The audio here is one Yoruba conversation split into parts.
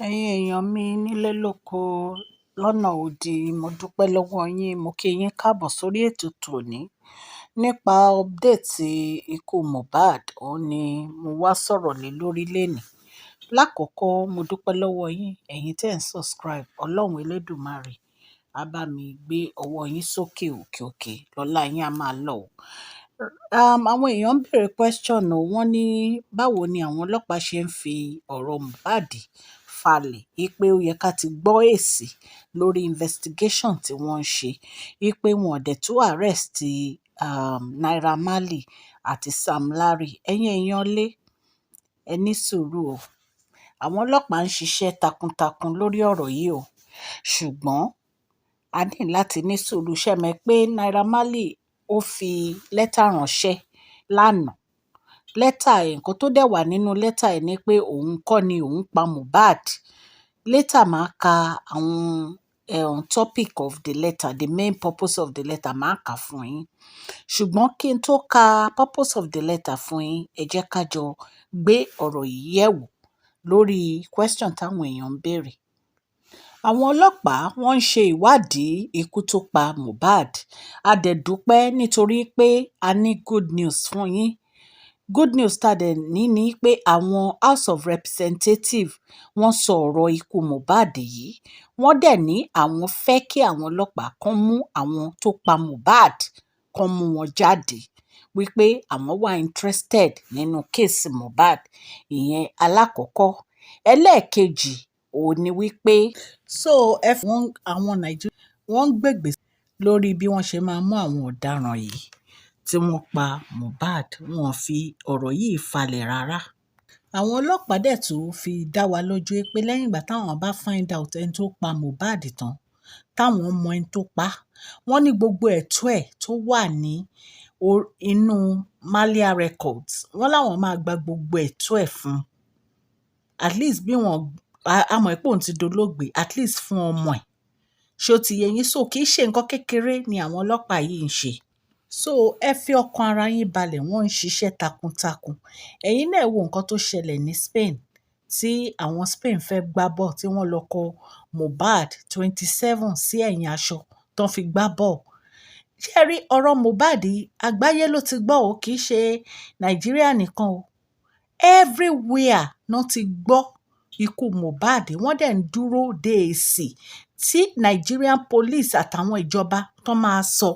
Ẹ̀yin èèyàn mi nílé lóko lọ́nà òdì, mo dúpẹ́ lọ́wọ́ yín, mo kí yín káàbọ̀ sórí ètò tòní. Nípa ọ́pdéètì ikú Mohbad, òun ni mo wá sọ̀rọ̀ lé lórí lénìí. Lákọ̀ọ́kọ́, mo dúpẹ́ lọ́wọ́ yín, ẹ̀yin tẹ́ ń subscribe. Ọlọ́run Elédùmarè á bá mi gbé ọwọ́ yín sókè òkè òkè, lọ́lá yín á máa lọ o. Àwọn èèyàn ń béèrè question o, wọ́n ní báwo ni àwọn ọlọ́pàá ṣe ń fi ọ̀rọ̀ Mohbad falẹ̀, wípé ó yẹ ká ti gbọ́ èsì lórí investigation tí wọ́n ń ṣe, wípé wọn ò dẹ̀ tó arrest Naira Marley àti Sam Larry. Ẹ̀yin èèyàn lé, ẹ ní sùúrù o. Àwọn ọlọ́pàá ń ṣiṣẹ́ takuntakun lórí ọ̀rọ̀ yìí o, ṣùgbọ́n a ní láti ní sùúrù. Ṣé mọ̀ pé Naira Marley ó fi lẹ́tà ránṣẹ́ lánàá. Lẹ́tà ẹ̀, nǹkan tó dẹ̀ wà nínú lẹ́tà ẹ̀ ni pé òun kọ́ ni òun pa Mohbad. Later máa ka àwọn topic of the letter, the main purpose of the letter máa kà fún yín. Ṣùgbọ́n kí n tó ka purpose of the letter fún yín, ẹ jẹ́ ká jọ gbé ọ̀rọ̀ yìí yẹ̀wò lórí question táwọn èèyàn ń béèrè. Àwọn ọlọ́pàá wọ́n ń ṣe ìwádìí ikú tó pa Mohbad. A dẹ̀ dúpẹ́ nítorí pé a ní good news fún yín. Good news tá dẹ̀ ní ni pé àwọn House of Representatives wọ́n sọ ọ̀rọ̀ ikú Mohbad yìí. Wọ́n dẹ̀ ní àwọn fẹ́ kí àwọn ọlọ́pàá kán mú àwọn tó pa Mohbad, kán mú wọn jáde. Wípé àwọn wà interested nínú kéèsì Mohbad. Ìyẹn alákọ̀ọ́kọ́. Ẹlẹ́ẹ̀kejì òun ni wípé àwọn Nàìjíríà wọ́n ń gbègbè lórí bí wọ́n ṣe máa mú àwọn ọ̀daràn yìí tí wọ́n pa Mohbad. Wọn ò fi ọ̀rọ̀ yìí falẹ̀ rárá. Àwọn ọlọ́pàá dẹ̀ tún fi dá wa lójú pé lẹ́yìn ìgbà táwọn bá find out ẹni tó pa Mohbad tán, táwọn mọ ẹni tó pa, wọ́n ní gbogbo ẹ̀tọ́ ẹ̀ tó wà ní inú Marley records, wọ́n láwọn máa gba gbogbo ẹ̀tọ́ ẹ̀ fún. At least bí wọn a mọ̀ pé òun ti dolóògbé, at least fún ọmọ ẹ̀. Ṣó ti yé yín? So kì í ṣe nǹkan kékeré ni àwọn ọlọ́pàá yìí ń ṣe. So ẹ fi ọkàn ara yín balẹ̀, wọ́n ń ṣiṣẹ́ takuntakun. Ẹ̀yin náà wo nǹkan tó ṣẹlẹ̀ ní Spain, tí àwọn Spain fẹ́ gbá bọ́ọ̀, tí wọ́n lọ kọ Mohbad 27 sí ẹ̀yìn aṣọ tó fi gbá bọ́ọ̀. Ṣé rí ọ̀rọ̀ Mohbad àgbáyé ló ti gbọ́ o, kì í ṣe Nàìjíríà nìkan o. Everywhere náà ti gbọ́ ikú Mohbad. Wọ́n dẹ̀ ń dúró de èsì tí Nigerian police àtàwọn ìjọba tó máa sọ.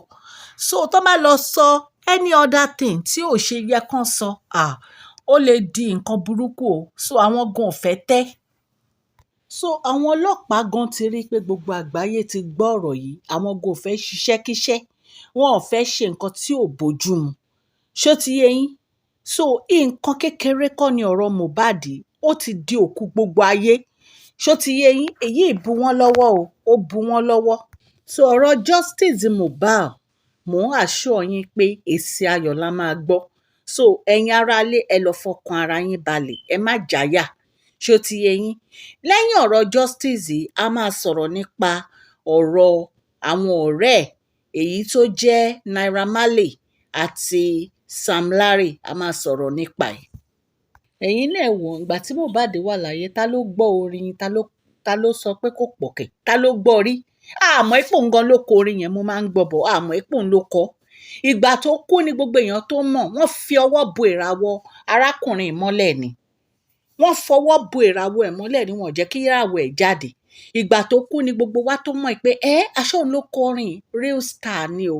So tó máa lọ sọ any other thing tí ò ṣe yẹ kán sọ, ó lè di nǹkan burúkú o. So àwọn gan ò fẹ́ tẹ́. So àwọn ọlọ́pàá gan ti rí pé gbogbo àgbáyé ti gbọ́ ọ̀rọ̀ yìí. Àwọn gan ò fẹ́ ṣiṣẹ́ kíṣẹ́. Wọn ò fẹ́ ṣe nǹkan tí ò bójú mu. Ṣó ti yé yín? So nǹkan kékeré kọ́ ni ọ̀rọ̀ Mohbad, ó ti di òkú gbogbo ayé. Ṣó ti yé yín? Èyí bu wọ́n lọ́wọ́ o, ó bu wọ́n lọ́wọ́. So ọ̀rọ̀ justice Mohbad, mò ń assure yín pé èsì ayọ̀ la máa gbọ́. So ẹ̀yin aráalé, ẹ lọ fọkàn ara yín balẹ̀, ẹ má jáyà. Ṣó ti yé yín? Lẹ́yìn ọ̀rọ̀ justice yìí, a máa sọ̀rọ̀ nípa ọ̀rọ̀ àwọn ọ̀rẹ́ ẹ̀, èyí tó jẹ́ Naira Marley àti Sam Larry. A máa sọ̀rọ̀ nípa ẹ̀. Ẹ̀yin náà wò, ìgbà tí Mohbad wà láyé, ta ló gbọ́ orin? Ta ló sọ pé kò pọ̀ kẹ̀? Ta ló gbọ́ rí? Àmọ́ ipò ngan ló kọ orin yẹn, mo máa ń gbọ́ bọ̀. Àmọ́ ipò ló kọ. Ìgbà tó kú ni gbogbo èèyàn tó mọ̀. Wọ́n fi ọwọ́ bo ìràwọ̀ arákùnrin mọ́lẹ̀ ni. Wọ́n fọwọ́ bo ìràwọ̀ ẹ̀ mọ́lẹ̀ ni, wọ́n jẹ́ kí ìràwọ̀ ẹ̀ jáde. Ìgbà tó kú ni gbogbo wa tó mọ̀ pé aṣọ òun ló kọ orin, real star ni o.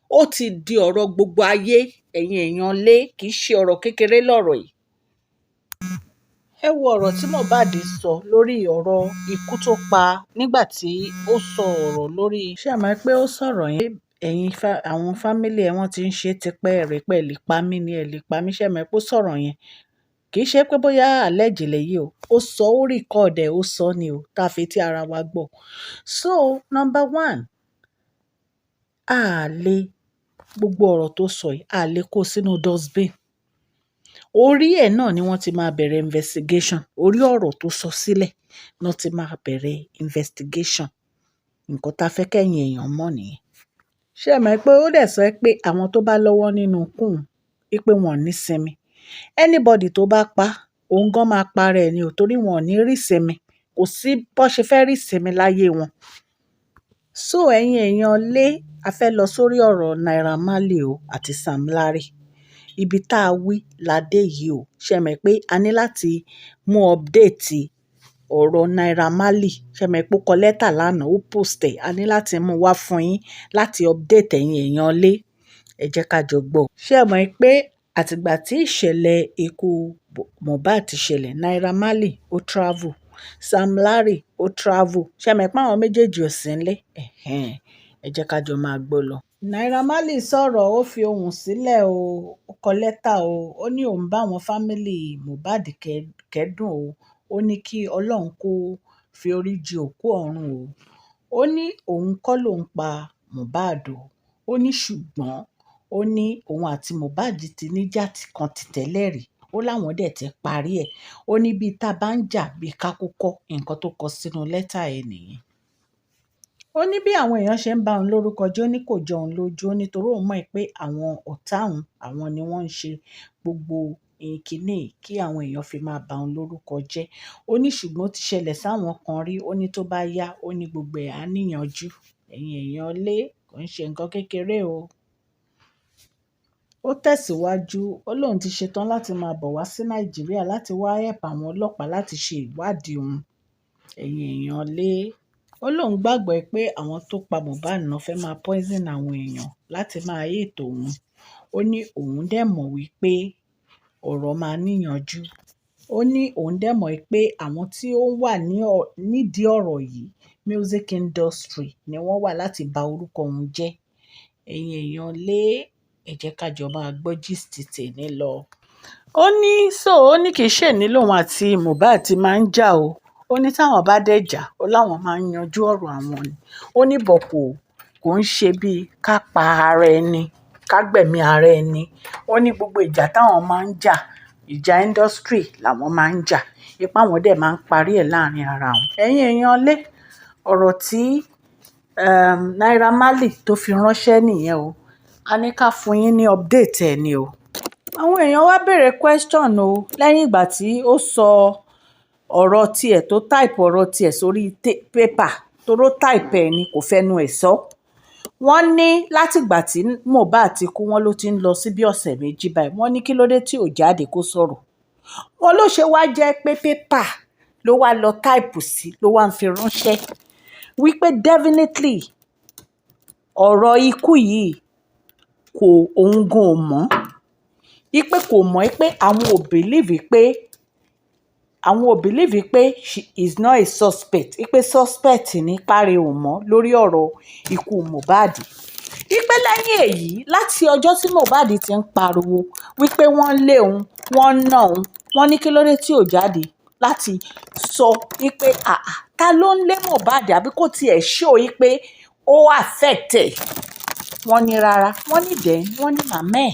Ó ti di ọ̀rọ̀ gbogbo ayé. Ẹ̀yin èèyàn lé, kì í ṣe ọ̀rọ̀ kékeré lọ̀rọ̀ yìí. Ẹ wo ọ̀rọ̀ tí Mohbad sọ lórí ọ̀rọ̀ ikú tó pa, nígbà tí ó sọ ọ̀rọ̀ lórí. Ṣé ẹ mọ̀ pé ó sọ̀rọ̀ yẹn? Àwọn fámílì ẹ̀ wọ́n ti ń ṣe tipẹ́ rẹ̀ pé ẹ lè pa mí ni, ẹ lè pa mí. Ṣé ẹ mọ̀ pé ó sọ̀rọ̀ yẹn? Kì í ṣe pé bóyá àlẹ́jìlẹ̀ yìí o. Ó sọ, ó record ẹ̀, ó sọ ni o, tá a fi tí ara wa gbọ́. So number one, gbogbo ọ̀rọ̀ tó sọ yìí, a lè kó sínú dustbin. Orí ẹ̀ náà ni wọ́n ti máa bẹ̀rẹ̀ investigation. Orí ọ̀rọ̀ tó sọ sílẹ̀ náà ti máa bẹ̀rẹ̀ investigation. Nǹkan tá a fẹ́ kẹ́yin èèyàn mọ̀ nìyẹn. Ṣé ẹ mọ̀ pé ó dẹ̀ sọ pé àwọn tó bá lọ́wọ́ nínú ikú òun, pé wọn ò ní sinmi. Anybody tó bá pa, òun gan máa para ẹ̀ ni o, torí wọn ò ní rí sinmi kò sí bó ṣe fẹ́ rí ìsinmi láyé wọn. So ẹ̀yin èèyàn lé, a fẹ́ lọ sórí ọ̀rọ̀ Naira Marley o àti Sam Larry. Ibi tá a wí la dé yìí o. Ṣé mọ̀ pé a ní láti mú update ọ̀rọ̀ Naira Marley. Ṣé mọ̀ pé ó kọ lẹ́tà lánàá, ó post ẹ̀. A ní láti mú wá fún yín láti update ẹ̀yin èèyàn lé. Ẹ jẹ́ ká jọ gbọ́. Ṣé ẹ mọ̀ pé àtìgbà tí ìṣẹ̀lẹ̀ ikú Mohbad ti ṣẹlẹ̀, Naira Marley ó travel, Sam Larry ó travel. Ṣé ẹ mọ̀ pé àwọn méjèèjì ò sí nílé? Ẹ jẹ́ ká jọ máa gbọ́ lọ. Naira Marley sọ̀rọ̀, ó fi ohùn sílẹ̀ o, ó kọ lẹ́tà o. Ó ní òun bá àwọn fámìlì Mohbad kẹ́dùn o. Ó ní kí Ọlọ́run kó fi orí jì òkú ọ̀run o. Ó ní òun kọ́ lòun pa Mohbad o. Ó ní ṣùgbọ́n ó ní òun àti Mohbad ti níjà kan ti tẹ́lẹ̀ rí. Ó láwọn dẹ̀ ti parí ẹ̀. Ó ní bí tá a bá ń jà bí ká kúkọ́, nǹkan tó kọ sínú lẹ́tà ẹ̀ nìyẹn. Ó ní bí àwọn èèyàn ṣe ń ba òun lórúkọ jẹ́, ó ní kò jọ òun lójú. Ó ní torí òun mọ̀ pé àwọn ọ̀tá òun, àwọn ni wọ́n ń ṣe gbogbo ìkíní kí àwọn èèyàn fi máa ba òun lórúkọ jẹ́. Ó ní ṣùgbọ́n ó ti ṣẹlẹ̀ sáwọn kan rí. Ó ní tó bá yá, ó ní gbogbo ẹ̀ á níyanjú. Ẹ̀yin èèyàn lé, kò ń ṣe nǹkan kékeré o. Ó tẹ̀síwájú, ó lóun ti ṣetán láti máa bọ̀ wá sí Nàìjíríà láti wá help àwọn ọlọ́pàá láti ṣe ìwádìí òun. Ẹ̀yin èèyàn lé, ó lóun gbàgbọ́ pé àwọn tó pa Mohbad náà fẹ́ máa poison àwọn èèyàn láti máa hate òun. Ó ní òun dẹ̀ mọ̀ wípé ọ̀rọ̀ máa níyanjú. Ó ní òun dẹ̀ mọ̀ pé àwọn tí ó wà nídìí ọ̀rọ̀ yìí, music industry, ni wọ́n wà láti ba orúkọ òun jẹ́. Ẹ̀yin èèyàn lé, ẹ jẹ́ ká jọ máa gbọ́ gist tèmi lọ. Ó ní kì í ṣe ní lòun àti Mohbad ti máa ń jà o. Ó ní táwọn bá dẹ̀ jà, ó láwọn máa ń yanjú ọ̀rọ̀ àwọn ni. Ó ní bọ̀ kò ń ṣe bíi ká pa ara ẹni, ká gbẹ̀mí ara ẹni. Ó ní gbogbo ìjà táwọn máa ń jà, ìjà industry làwọn máa ń jà. Ipá wọn dẹ̀ máa ń parí ẹ̀ láàrin ara wọn. Ẹ̀yin èèyàn lé, ọ̀rọ̀ tí Naira Marley tó fi ránṣẹ́ nìyẹn o. A ní ká fún yín ní update ẹ̀ ni o. Àwọn èèyàn wá béèrè question o lẹ́yìn ìgbà tí ó sọ ọ̀rọ̀ tiẹ̀ tó type ọ̀rọ̀ tiẹ̀ sórí paper, toró type ẹ̀ ni kò fẹnu ẹ̀ sọ. Wọ́n ní látìgbà tí Mohbad ti kú, wọ́n ló ti ń lọ sí bí ọ̀sẹ̀ méjì báyìí. Wọ́n ní kí ló dé tí ò jáde kó sọ̀rọ̀. Wọ́n ló ṣe wá jẹ́ pé paper ló wá lọ type sí, ló wá ń fi ránṣẹ́ wípé definitely ọ̀rọ̀ ikú yìí òun gan ò mọ̀. Wípé kò mọ̀ pé àwọn ò believe pé she is not a suspect. Wípé suspect ní páre ò mọ̀ lórí ọ̀rọ̀ ikú Mohbad. Wípé lẹ́yìn èyí, láti ọjọ́ tí Mohbad ti ń pariwo wípé wọ́n lé òun, wọ́n ná òun, wọ́n ní kí ló dé tí ò jáde láti sọ wípé ta ló ń lé Mohbad àbí kò tiẹ̀ show wípé ó affect ẹ̀. Wọ́n ní rárá, wọ́n ní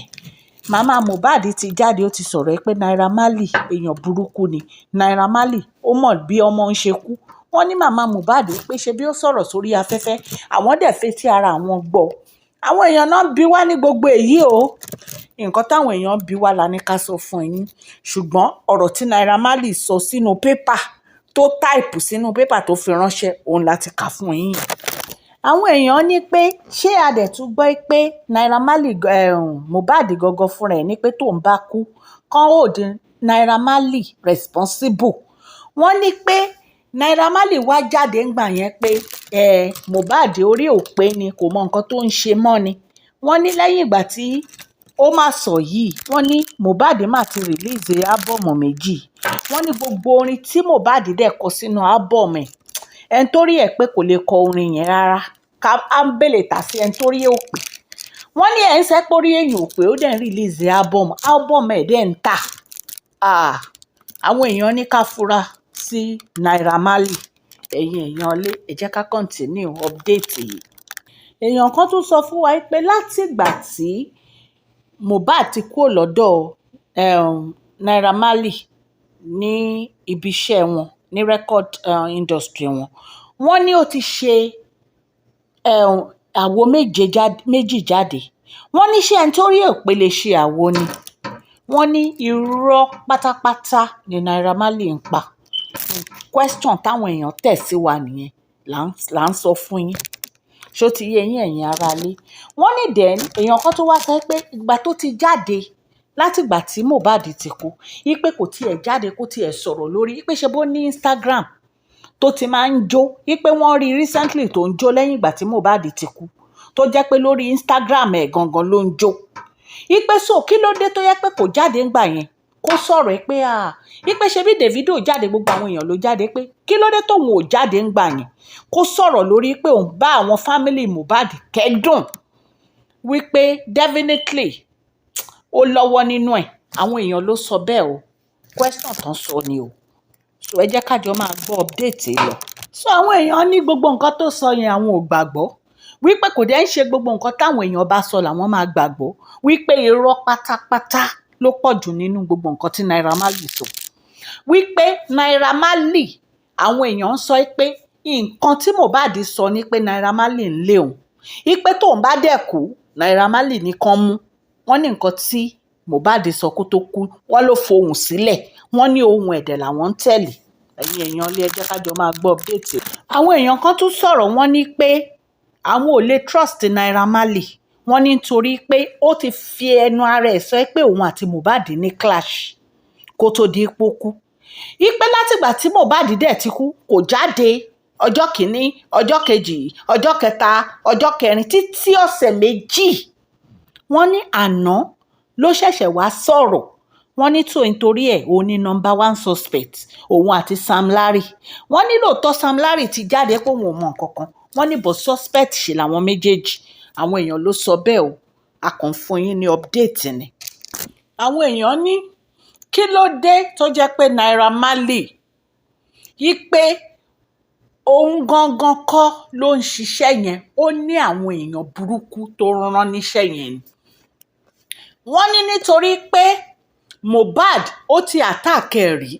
màmá Mohbad ti jáde, ó ti sọ̀rọ̀ pé Naira Marley èèyàn burúkú ni. Naira Marley ó mọ̀ bí ọmọ ń ṣe kú. Wọ́n ní màmá Mohbad pé ṣe bí ó sọ̀rọ̀ sórí afẹ́fẹ́, àwọn dẹ̀ fetí ara àwọn gbọ́. Àwọn èèyàn náà bí wá ní gbogbo èyí o. Nǹkan táwọn èèyàn bí wá la ní ká sọ fún yín. Ṣùgbọ́n ọ̀rọ̀ tí Naira Marley sọ sínú pépà, tó type sínú pépà tó fi ránṣẹ́, òun láti kà fún yín. Àwọn èèyàn ní pé ṣé a dẹ̀ tún gbọ́ pé Naira Marley Mohbad gangan fúnra ẹ̀ ní pé tóun bá kú, kán hold Naira Marley responsible. Wọ́n ní pé Naira Marley wá jáde ńgbà yẹn pé Mohbad orí ò pé ni, kò mọ nǹkan tó ń ṣe mọ́ ni. Wọ́n ní lẹ́yìn ìgbà tí ó máa sọ yìí, wọ́n ní Mohbad máa ti release ábọ̀mù méjì. Wọ́n ní gbogbo orin tí Mohbad dẹ̀ kọ sínú ábọ̀mù ẹ̀, ẹni tó rí ẹ̀ pé kò lè kọ orin yẹn rárá. Ká ámbèlè tà sí ẹni tó rí ò pé. Wọ́n ní ẹ̀ ń sẹ́ pé orí èèyàn ò pé, ó dẹ̀ ń release ábọ̀mù ẹ̀ dẹ̀ ń tà. Àwọn èèyàn ní ká fura sí Naira Marley. Ẹ̀yin èèyàn lé, ẹ jẹ́ ká continue update yìí. Èèyàn kan tún sọ fún wa pé látìgbà tí Mohbad ti kúrò lọ́dọ̀ Naira Marley ní ibi iṣẹ́ wọn, ní record industry wọn, wọ́n ní ó ti ṣe àwo méjì jáde. Wọ́n ní ṣé ẹni tó rí òpè lè ṣe àwo ni. Wọ́n ní irọ́ pátápátá ni Naira Marley ń pa. question táwọn èèyàn tẹ̀ sí wa nìyẹn là ń sọ fún yín. Ṣó ti yé yín ẹ̀yin aráalé? Wọ́n ní then èèyàn kan tó wá sọ pé ìgbà tó ti jáde látìgbà tí Mohbad ti kú, wípé kò tiẹ̀ jáde kó tiẹ̀ sọ̀rọ̀ lórí, wípé ṣe bó ní Instagram tó ti máa ń jó, wípé wọ́n rí recently tó ń jó lẹ́yìn ìgbà tí Mohbad ti kú, tó jẹ́ pé lórí Instagram ẹ̀ gangan ló ń jó. Wípé so kí ló dé tó yẹ pé kò jáde ńgbà yẹn kó sọ̀rọ̀ pé wípé ṣe bí Davido jáde, gbogbo àwọn èèyàn ló jáde, pé kí ló dé tóun ò jáde ńgbà yẹn kó sọ̀rọ̀ lórí pé òun bá àwọn family Mohbad kẹ́dùn, wípé definitely ó lọ́wọ́ nínú ẹ̀. Àwọn èèyàn ló sọ bẹ́ẹ̀ o, question tán sọ ni o. So ẹ jẹ́ kájọ máa gbọ́ update lọ. So àwọn èèyàn ní gbogbo nǹkan tó sọ yẹn àwọn ò gbàgbọ́, wípé kò dẹ̀ ń ṣe gbogbo nǹkan táwọn èèyàn bá sọ làwọn máa gbàgbọ́, wípé irọ́ pátápátá ló pọ̀ jù nínú gbogbo nǹkan tí Naira Marley sọ. Wípé Naira Marley, àwọn èèyàn ń sọ pé nǹkan tí Mohbad sọ ni pé Naira Marley ń lé òun, wípé tóun bá dẹ̀ kú Naira Marley nìkan mú. Wọ́n ní nǹkan tí Mohbad sọ kó tó kú, wọ́n ló fohùn sílẹ̀, wọ́n ní ohun ẹ̀dẹ̀ làwọn ń tẹ̀lé. Ẹ̀yin èèyàn ilé, ẹ jẹ́ kájọ máa gbọ́ update. Àwọn èèyàn kan tún sọ̀rọ̀, wọ́n ní pé àwọn ò lè trust Naira Marley, wọ́n ní nítorí pé ó ti fi ẹnu ara ẹ̀ sọ pé òun àti Mohbad ní clash kó tó di ipò kú. Wípé látìgbà tí Mohbad dẹ̀ ti kú kò jáde ọjọ́ kìíní, ọjọ́ kejì, ọjọ́ kẹta, ọjọ́ kẹrin, títí ọ̀sẹ̀ méjì. Wọ́n ní àná ló ṣẹ̀ṣẹ̀ wá sọ̀rọ̀, wọ́n ní tó nítorí ẹ̀ òun ní number one suspect, òun àti Sam Larry. Wọ́n ní lóòótọ́ Sam Larry ti jáde pé òun ò mọ nǹkan kan, wọ́n ní but suspect ṣe làwọn méjèèjì. Àwọn èèyàn ló sọ bẹ́ẹ̀ o, a kàn fún yín ní update ni. Àwọn èèyàn ní kí ló dé tó jẹ́ pé Naira Marley yí pé òun gangan kọ́ ló ń ṣiṣẹ́ yẹn, ó ní àwọn èèyàn burúkú tó rán níṣẹ́ yẹn ni. Wọ́n ní nítorí pé Mohbad ó ti attack ẹ̀ rí,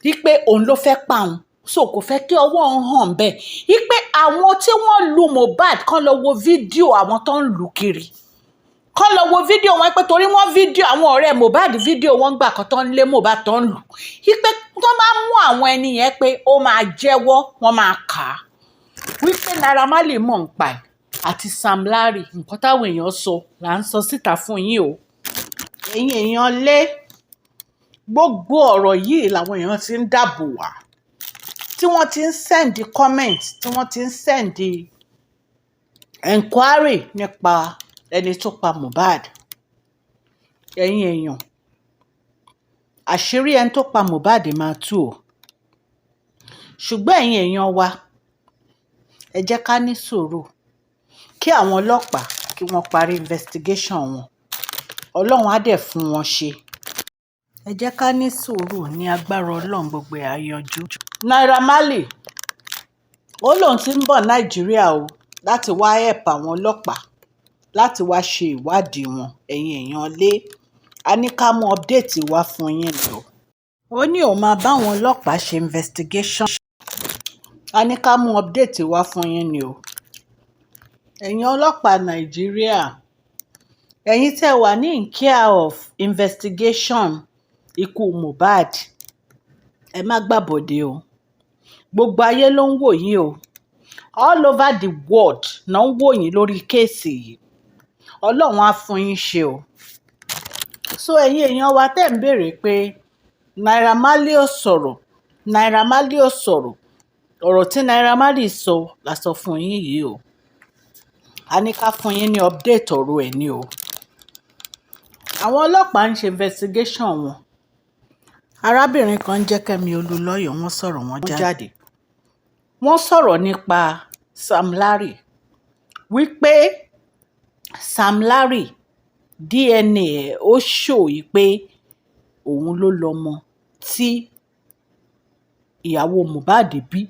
wípé òun ló fẹ́ pa òun, so kò fẹ́ kí ọwọ́ òun hàn bẹ́ẹ̀. Wípé àwọn tí wọ́n lu Mohbad kán lọ wo fídíò àwọn tó ń lù kiri, kán lọ wo fídíò wọn, pé torí wọ́n fídíò àwọn ọ̀rẹ́ Mohbad fídíò wọn gbà kan tó ń lé Mohbad tó ń lù. Wípé tó bá mú àwọn ẹni yẹn pé ó máa jẹ́wọ́, wọ́n máa kà á. Wípé Naira Marley mọ̀ ń pa ẹ̀ àti Sam Larry, nǹkan táwọn èèyàn sọ là ń sọ síta fún yín o. Ẹ̀yin èèyàn lé, gbogbo ọ̀rọ̀ yìí làwọn èèyàn ti ń dàbò wá, tí wọ́n ti ń send comment, tí wọ́n ti ń send enquiry nípa ẹni tó pa Mohbad. Ẹ̀yin èèyàn, àṣírí ẹni tó pa Mohbad máa tú o. Ṣùgbọ́n ẹ̀yin èèyàn wa, ẹ jẹ́ ká ní sùúrù kí àwọn ọlọ́pàá kí wọ́n parí investigation wọn. Ọlọ́run á dẹ̀ fún wọn ṣe. Ẹ jẹ́ ká ní sùúrù, ní agbára Ọlọ́run gbogbo ẹ̀ á yanjú. Naira Marley ó lóun ti ń bọ̀ Nàìjíríà o láti wá help àwọn ọlọ́pàá láti wá ṣe ìwádìí wọn. Ẹ̀yin èèyàn lé, a ní ká mú update wá fún yín lọ. Ó ní òun máa bá àwọn ọlọ́pàá ṣe investigation. A ní ká mú update wá fún yín ni o. Ẹ̀yin ọlọ́pàá Nàìjíríà, ẹ̀yin tẹ́ wà ní in care of investigation ikú Mohbad, ẹ má gbàbọ̀dé o. Gbogbo ayé ló ń wò yín o. All over the world náà ń wò yín lórí kéèsì yìí. Ọlọ́run á fún yín ṣe o. So ẹ̀yin èèyàn wa tẹ́ ń béèrè pé Naira Marley ò sọ̀rọ̀, Naira Marley ò sọ̀rọ̀. Ọ̀rọ̀ tí Naira Marley sọ la sọ fún yín yìí o. A ní ká fún yín ní update ọ̀rọ̀ ẹ̀ ni o. Àwọn ọlọ́pàá ń ṣe investigation wọn. Arábìnrin kan jẹ́ Kẹ́mi Olúlọ́yọ̀, wọ́n sọ̀rọ̀ wọn jáde. Wọ́n sọ̀rọ̀ nípa Sam Larry, wípé Sam Larry DNA ẹ̀ ó show yìí pé òun ló lọ́mọ tí ìyàwó Mohbad bí.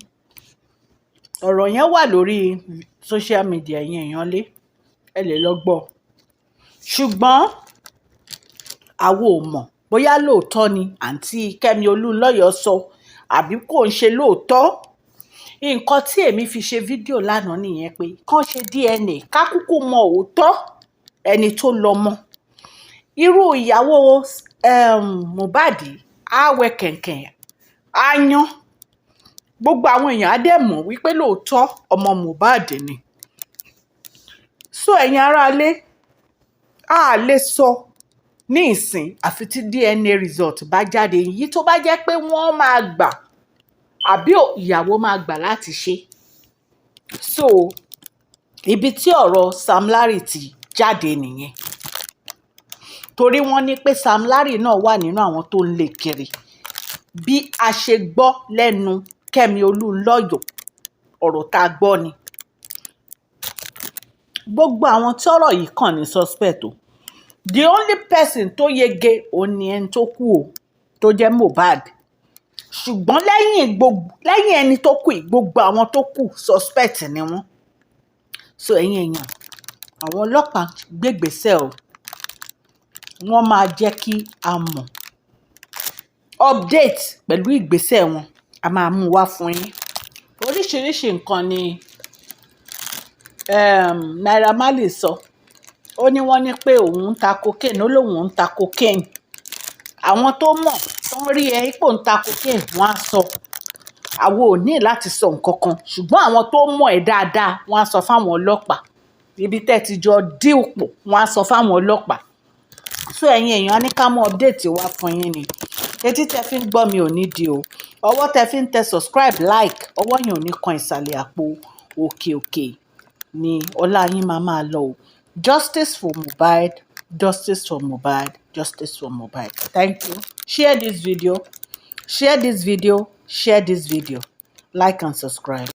Ọ̀rọ̀ yẹn wà lórí social media, yẹn èèyàn lé, ẹ lè lọ gbọ́. Ṣùgbọ́n àwa ò mọ̀ bóyá lóòótọ́ ni àǹtí Kẹ́mi Olúlọ́yọ̀ sọ àbí kò ń ṣe lóòótọ́. Nǹkan tí èmi fi ṣe fídíò lánàá nìyẹn, pé kán ṣe DNA ká kúkú mọ òótọ́ ẹni tó lọ́mọ. Irú ìyàwó Mohbad á wẹ kẹ̀kẹ́, á yán, gbogbo àwọn èèyàn á dẹ̀ mọ̀ wípé lóòótọ́ ọmọ Mohbad ni. So ẹ̀yin aráalé, a lè sọ ní ìsìn àfi tí DNA result bá jáde, èyí tó bá jẹ́ pé wọ́n máa gbà àbí ìyàwó máa gbà láti ṣe. So ibi tí ọ̀rọ̀ Sam Larry ti jáde nìyẹn, torí wọ́n ní pé Sam Larry náà wà nínú àwọn tó ń lé kiri. Bí a ṣe gbọ́ lẹ́nu Kẹ́mi Olúnlọ́yọ̀, ọ̀rọ̀ tá a gbọ́ ni. Gbogbo àwọn tí ọ̀rọ̀ yìí kàn ní suspect o. The only person tó yege òun ni ẹni tó kú o, tó jẹ́ Mohbad. Ṣùgbọ́n lẹ́yìn ẹni tó kú yìí, gbogbo àwọn tó kù suspect ni wọ́n. So ẹ̀yin èèyàn, àwọn ọlọ́pàá gbégbèsẹ̀ o, wọ́n máa jẹ́ kí a mọ̀ update pẹ̀lú ìgbésẹ̀ wọn, a máa mú wá fún yín. Oríṣiríṣi nǹkan ni Naira Marley sọ. Ó ní wọ́n ní pé òun ń ta cocaine, ó lóun ń ta cocaine. Àwọn tó mọ̀ tó ń rí ẹ ipò ń ta cocaine wọ́n á sọ. Àwọn ò ní láti sọ nǹkan kan, ṣùgbọ́n àwọn tó mọ̀ ẹ́ dáadáa wọ́n á sọ fáwọn ọlọ́pàá. Ibi tẹ́ ti jọ díù pọ̀ wọ́n á sọ fáwọn ọlọ́pàá. So ẹ̀yin èèyàn, á ní ká mú update wá fún yín ni. Etí tẹ́ fi ń gbọ́ mi ò ní di o. Ọwọ́ tẹ́ fi ń tẹ subscribe, like, ọwọ́ yẹn ò ní kan ìsàlẹ̀ àpò. Òkè òkè ni ọlá yín máa lọ o. Justice for Mohbad, justice for Mohbad, justice for Mohbad. Thank you. Share this video. Share this video. Share this video. Like and subscribe.